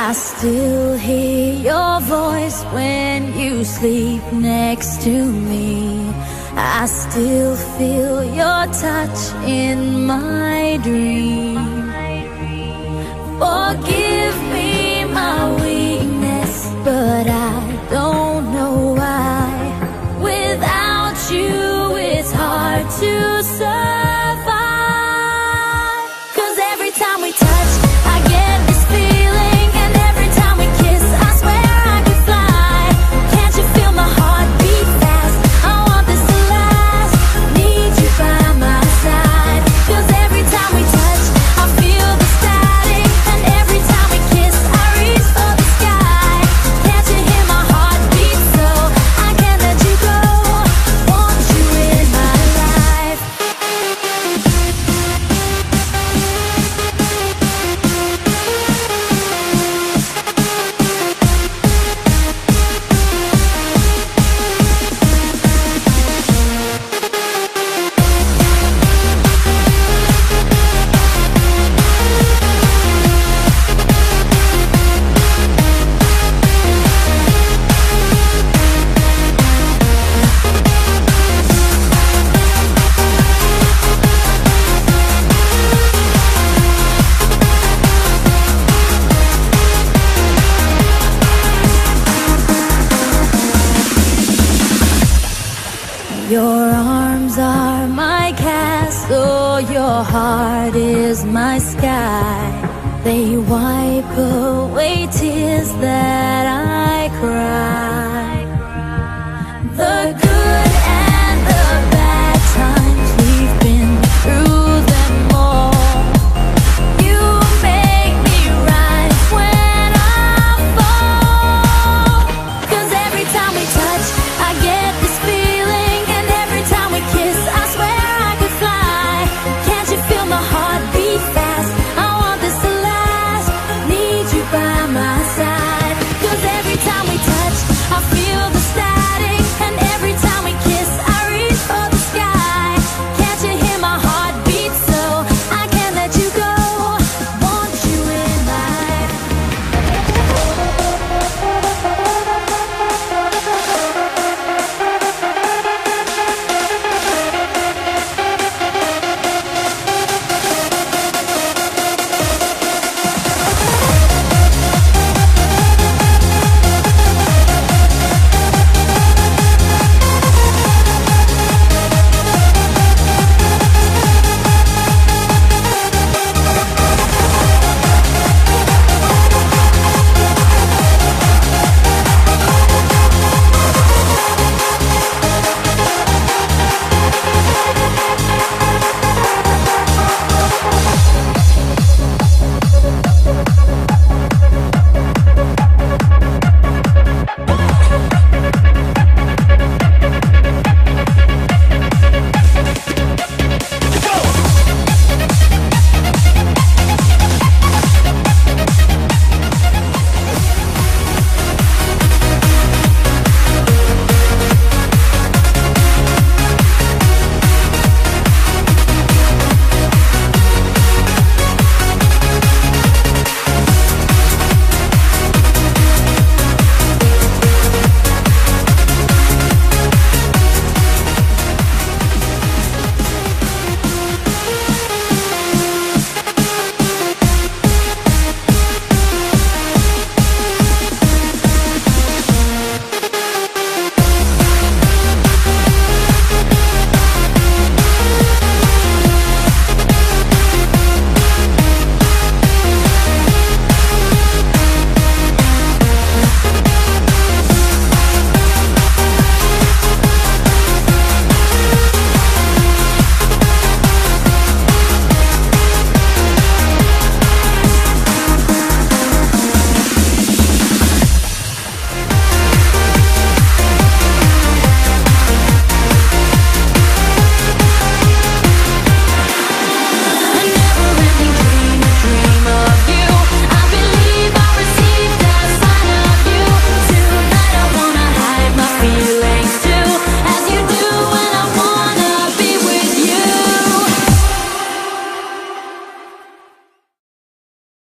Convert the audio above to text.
I still hear your voice when you sleep next to me. I still feel your touch in my dream. Forgive me my weakness, but I don't know why. Without you, it's hard to survive. 'Cause every time we touch, I get this feeling, and every time we kiss, I swear I could fly. Can't you feel my heart beat fast? I want this to last. Need you by my side. 'Cause every time we touch, I feel the static, and every time we kiss, I reach for the sky. Can't you hear my heart beat? So I can't let you go. Want you in my life. Your arms are my castle, your heart is my sky. They wipe away tears that I cry.